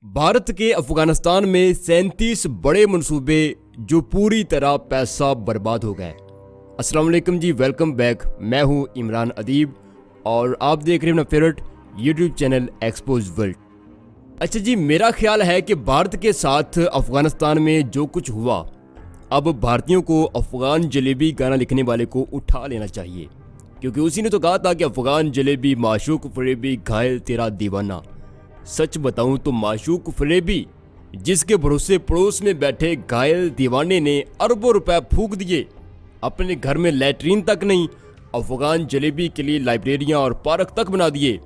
भारत के अफगानिस्तान में 37 बड़े मंसूबे जो पूरी तरह पैसा बर्बाद हो गए। अस्सलाम वालेकुम जी, वेलकम बैक। मैं हूं इमरान अदीब और आप देख रहे हैं अपना favourite YouTube channel expose world. अच्छा जी, मेरा ख्याल है कि भारत के साथ अफगानिस्तान में जो कुछ हुआ, अब भारतीयों को अफगान जलेबी गाना लिखने वाले को उठा लेना चाहिए, क्योंकि उसी ने तो कहा था कि अफगान जलेबी माशूक फरेबी घायल तेरा दीवाना। सच बताऊं तो माशूक फरेबी जिसके भरोसे पड़ोस में बैठे घायल दीवाने ने अरबों रुपए फूंक दिए, अपने घर में लैट्रीन तक नहीं, अफगान जलेबी के लिए लाइब्रेरियां और पार्क तक बना दिए।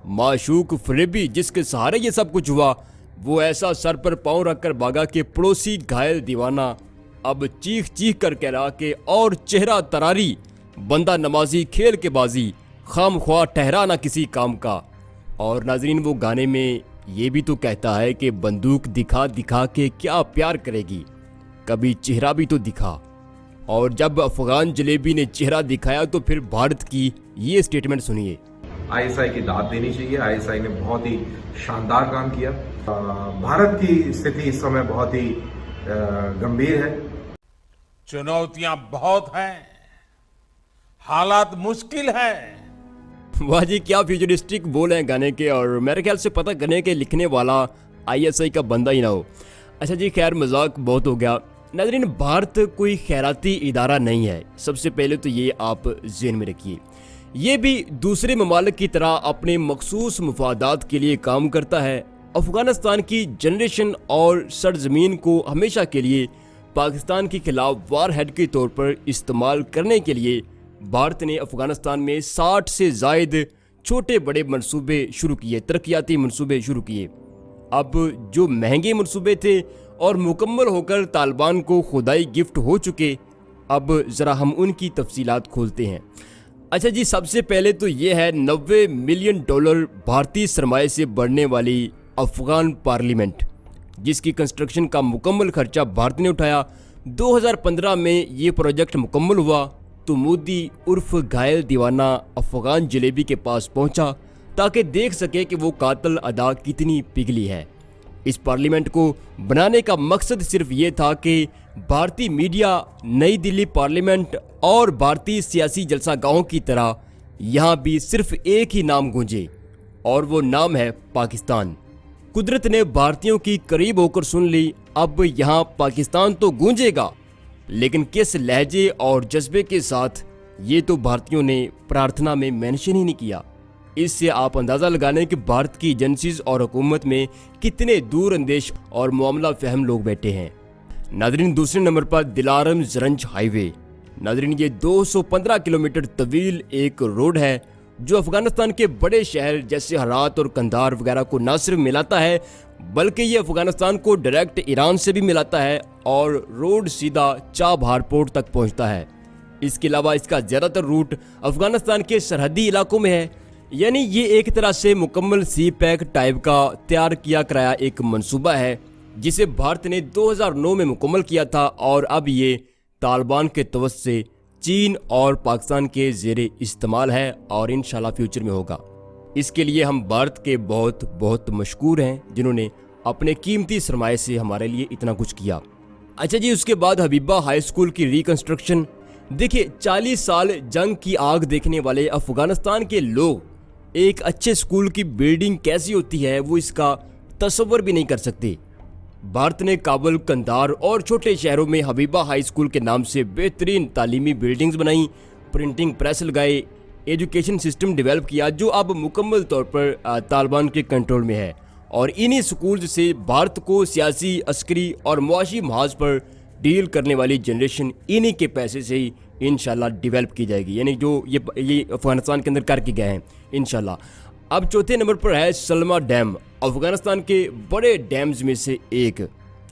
माशूक फरेबी जिसके सहारे ये सब कुछ हुआ, वो ऐसा सर पर पांव रखकर भागा कि पड़ोसी घायल दीवाना अब चीख चीख कर कह रहा कि और चेहरा तरारी, बंदा नमाजी खेल के बाजी, खाम ख्वाह ठहरा ना किसी काम का। और नाजरीन, वो गाने में ये भी तो कहता है कि बंदूक दिखा दिखा के क्या प्यार करेगी, कभी चेहरा भी तो दिखा। और जब अफगान जलेबी ने चेहरा दिखाया तो फिर भारत की ये स्टेटमेंट सुनिए। आईएसआई की दाद देनी चाहिए। आईएसआई ने बहुत ही शानदार काम किया। भारत की स्थिति इस समय बहुत ही गंभीर है। चुनौतियां बहुत हैं, हालात मुश्किल हैं। वाह जी, क्या फ्यूचरिस्टिक बोल हैं गाने के। और मेरे ख्याल से पता करने के लिखने वाला आईएसआई का बंदा ही ना हो। अच्छा जी, खैर मजाक बहुत हो गया। नाज़रीन, भारत कोई खैराती इदारा नहीं है, सबसे पहले तो ये आप ज़हन में रखिए। ये भी दूसरे ममालिक की तरह अपने मखसूस मुफादात के लिए काम करता है। अफगानिस्तान की जनरेशन और सरजमीन को हमेशा के लिए पाकिस्तान के खिलाफ वार हेड के तौर पर इस्तेमाल करने के लिए भारत ने अफगानिस्तान में 60 से ज़ायद छोटे बड़े मंसूबे शुरू किए, तरक्याती मंसूबे शुरू किए। अब जो महंगे मंसूबे थे और मुकम्मल होकर तालिबान को खुदाई गिफ्ट हो चुके, अब ज़रा हम उनकी तफसीलात खोलते हैं। अच्छा जी, सबसे पहले तो ये है $90 मिलियन भारतीय सरमाए से बढ़ने वाली अफगान पार्लियामेंट, जिसकी कंस्ट्रक्शन का मुकम्मल खर्चा भारत ने उठाया। 2015 में ये प्रोजेक्ट मुकम्मल हुआ तो मोदी उर्फ घायल दीवाना अफगान जलेबी के पास पहुंचा ताकि देख सके कि वो कातल अदा कितनी पिघली है। इस पार्लियामेंट को बनाने का मकसद सिर्फ ये था कि भारतीय मीडिया नई दिल्ली पार्लियामेंट और भारतीय सियासी जलसागाहों की तरह यहाँ भी सिर्फ एक ही नाम गूंजे, और वो नाम है पाकिस्तान। कुदरत ने भारतीयों की करीब होकर सुन ली। अब यहाँ पाकिस्तान तो गूंजेगा, लेकिन किस लहजे और जज्बे के साथ, ये तो भारतीयों ने प्रार्थना में मेंशन ही नहीं किया। इससे आप अंदाज़ा लगाने कि भारत की एजेंसीज और हुकूमत में कितने दूर अंदेश और मामला फहम लोग बैठे हैं। नादरीन, दूसरे नंबर पर दिलारम जरंज हाईवे। नादरीन, ये 215 किलोमीटर तवील एक रोड है जो अफगानिस्तान के बड़े शहर जैसे हरात और कंधार वगैरह को न सिर्फ मिलाता है, बल्कि ये अफगानिस्तान को डायरेक्ट ईरान से भी मिलाता है और रोड सीधा चाबहार पोर्ट तक पहुंचता है। इसके अलावा इसका ज़्यादातर रूट अफगानिस्तान के सरहदी इलाकों में है। यानी ये एक तरह से मुकम्मल सी पैक टाइप का तैयार किया कराया एक मंसूबा है, जिसे भारत ने 2009 में मुकम्मल किया था और अब ये तालिबान के तवज्जो से चीन और पाकिस्तान के ज़ेरे इस्तेमाल है और इंशाल्लाह फ्यूचर में होगा। इसके लिए हम भारत के बहुत बहुत मशकूर हैं, जिन्होंने अपने कीमती सरमाए से हमारे लिए इतना कुछ किया। अच्छा जी, उसके बाद हबीबा हाई स्कूल की रिकंस्ट्रक्शन। देखिए, 40 साल जंग की आग देखने वाले अफगानिस्तान के लोग एक अच्छे स्कूल की बिल्डिंग कैसी होती है वो इसका तसव्वुर भी नहीं कर सकते। भारत ने काबुल, कंधार और छोटे शहरों में हबीबा हाई स्कूल के नाम से बेहतरीन तालीमी बिल्डिंग्स बनाई, प्रिंटिंग प्रेस लगाए, एजुकेशन सिस्टम डेवलप किया जो अब मुकम्मल तौर पर तालिबान के कंट्रोल में है। और इन्हीं स्कूल से भारत को सियासी, अस्करी और मुआशी महाज पर डील करने वाली जनरेशन इन्हीं के पैसे से ही इंशाल्लाह डेवलप की जाएगी, यानी जो ये अफगानिस्तान के अंदर करके गए हैं इंशाल्लाह। अब चौथे नंबर पर है सलमा डैम, अफगानिस्तान के बड़े डैम्स में से एक।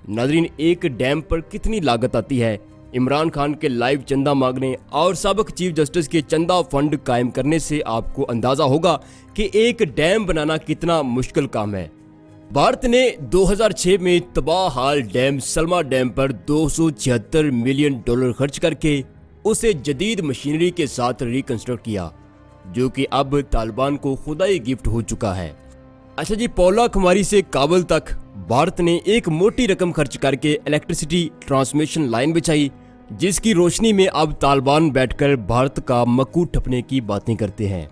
नाज़रीन, एक डैम पर कितनी लागत आती है। इमरान खान के लाइव चंदा मांगने और साबिक चीफ जस्टिस के चंदा फंड कायम करने से आपको अंदाज़ा होगा कि एक डैम बनाना कितना मुश्किल काम है। भारत ने 2006 में तबाह हाल डैम सलमा डैम पर $276 मिलियन खर्च करके उसे जदीद मशीनरी के साथ रिकंस्ट्रक्ट किया, जो कि अब तालिबान को खुदाई गिफ्ट हो चुका है। अच्छा जी, पौला खुमारी से काबुल तक भारत ने एक मोटी रकम खर्च करके इलेक्ट्रिसिटी ट्रांसमिशन लाइन बिछाई, जिसकी रोशनी में अब तालिबान बैठकर भारत का मक्कू ठपने की बातें करते हैं।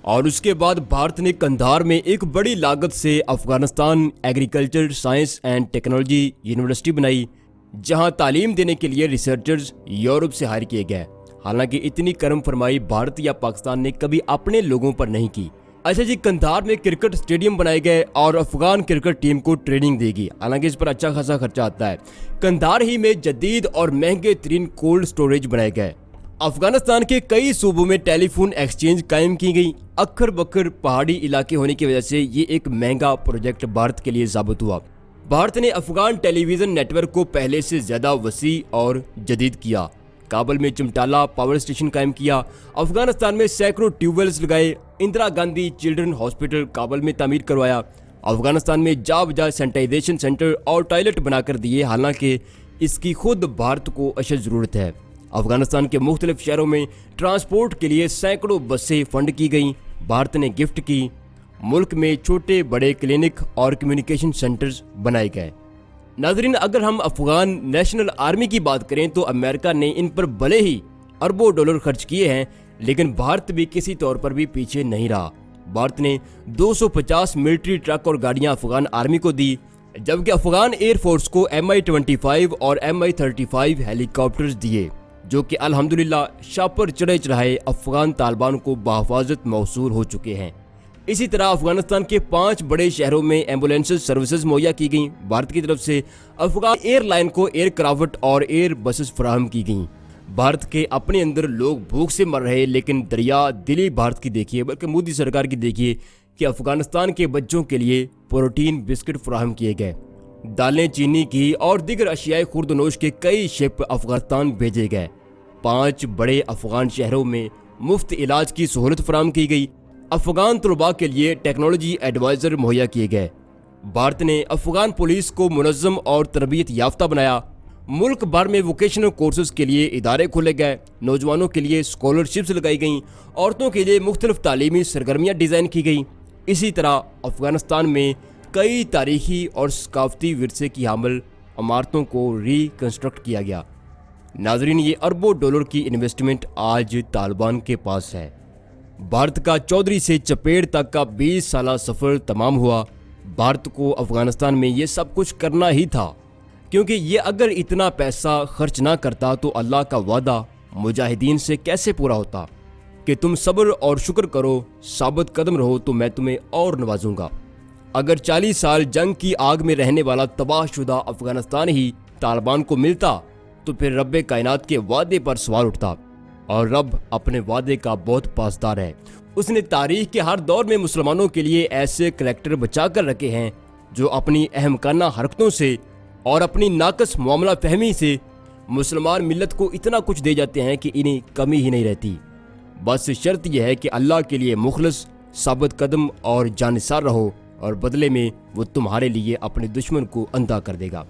और उसके बाद भारत ने कंधार में एक बड़ी लागत से Afghanistan agriculture science and technology university बनाई, जहां तालीम देने के लिए रिसर्चर्स यूरोप से हायर किए गए। हालांकि इतनी करम फरमाई भारत या पाकिस्तान ने कभी अपने लोगों पर नहीं की। अच्छा जी, कंधार में क्रिकेट स्टेडियम बनाए गए और अफगान क्रिकेट टीम को ट्रेनिंग देगी। हालांकि इस पर अच्छा खासा खर्चा आता है। कंधार ही में जदीद और महंगे तरीन कोल्ड स्टोरेज बनाए गए। अफगानिस्तान के कई सूबों में टेलीफोन एक्सचेंज कायम की गई। अक्खर बक्खर पहाड़ी इलाके होने की वजह से ये एक महंगा प्रोजेक्ट भारत के लिए साबित हुआ। भारत ने अफगान टेलीविजन नेटवर्क को पहले से ज्यादा वसी और जदीद किया। काबुल में चिमटाला पावर स्टेशन कायम किया। अफगानिस्तान में सैकड़ों ट्यूबवेल्स लगाए। इंदिरा गांधी चिल्ड्रन हॉस्पिटल काबुल में तामीर करवाया। अफगानिस्तान में जा बजा सैनिटाइजेशन सेंटर और टॉयलेट बनाकर दिए। हालांकि इसकी खुद भारत को अशद जरूरत है। अफगानिस्तान के मुख्तलिफ शहरों में ट्रांसपोर्ट के लिए सैकड़ों बसें फंड की गई, भारत ने गिफ्ट की। मुल्क में छोटे बड़े क्लिनिक और कम्युनिकेशन सेंटर्स बनाए गए। नाजरीन, अगर हम अफगान नेशनल आर्मी की बात करें तो अमेरिका ने इन पर भले ही अरबों डॉलर खर्च किए हैं, लेकिन भारत भी किसी तौर पर भी पीछे नहीं रहा। भारत ने 250 मिलिट्री ट्रक और गाड़ियां अफगान आर्मी को दी, जबकि अफगान एयरफोर्स को MI-25 और MI-35 हेलीकॉप्टर्स दिए, जो कि अल्हम्दुलिल्लाह शापर चढ़े चढ़ाए अफगान तालिबान को बहिफाजत मौसूल हो चुके हैं। इसी तरह अफगानिस्तान के 5 बड़े शहरों में एम्बुलेंस सर्विसेज मुहैया की गई। भारत की तरफ से अफगान एयरलाइन को एयरक्राफ्ट और एयर बसेस फराहम की गई। भारत के अपने अंदर लोग भूख से मर रहे, लेकिन दरिया दिली भारत की देखिए, बल्कि मोदी सरकार की देखिए कि अफगानिस्तान के बच्चों के लिए प्रोटीन बिस्किट फराहम किए गए। दालें, चीनी, घी और दीगर अशियाए खुर्दनोश के कई शिप अफगानिस्तान भेजे गए। 5 बड़े अफगान शहरों में मुफ्त इलाज की सहूलत फराहम की गई। अफगान तलबा के लिए टेक्नोलॉजी एडवाइजर मुहैया किए गए। भारत ने अफगान पुलिस को मुनज़्ज़म और तरबियत याफ्ता बनाया। मुल्क भर में वोकेशनल कोर्सेज के लिए इदारे खोले गए। नौजवानों के लिए स्कॉलरशिप्स लगाई गईं। औरतों के लिए मुख्तलिफ तालीमी सरगर्मियाँ डिज़ाइन की गईं। इसी तरह अफगानिस्तान में कई तारीखी और सकाफती विरसे की हामिल इमारतों को रिकन्स्ट्रक्ट किया गया। नाजरीन, ये अरबों डॉलर की इन्वेस्टमेंट आज तालिबान के पास है। भारत का चौधरी से चपेड़ तक का 20 साला सफ़र तमाम हुआ। भारत को अफगानिस्तान में ये सब कुछ करना ही था, क्योंकि ये अगर इतना पैसा खर्च ना करता तो अल्लाह का वादा मुजाहिदीन से कैसे पूरा होता कि तुम सब्र और शुक्र करो, साबित कदम रहो तो मैं तुम्हें और नवाजूंगा। अगर 40 साल जंग की आग में रहने वाला तबाहशुदा अफगानिस्तान ही तालिबान को मिलता तो फिर रब्बे कायनात के वादे पर सवाल उठता, और रब अपने वादे का बहुत पासदार है। उसने तारीख के हर दौर में मुसलमानों के लिए ऐसे करैक्टर बचा कर रखे हैं जो अपनी अहमकाना हरकतों से और अपनी नाकस मामला फहमी से मुसलमान मिल्लत को इतना कुछ दे जाते हैं कि इन्हें कमी ही नहीं रहती। बस शर्त यह है कि अल्लाह के लिए मुखलिस, साबित कदम और जानिसार रहो, और बदले में वो तुम्हारे लिए अपने दुश्मन को अंधा कर देगा।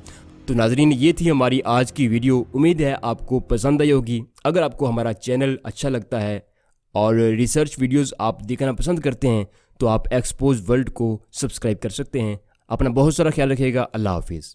तो नाजरीन, ये थी हमारी आज की वीडियो। उम्मीद है आपको पसंद आई होगी। अगर आपको हमारा चैनल अच्छा लगता है और रिसर्च वीडियोस आप देखना पसंद करते हैं तो आप एक्सपोज वर्ल्ड को सब्सक्राइब कर सकते हैं। अपना बहुत सारा ख्याल रखिएगा। अल्लाह हाफिज़।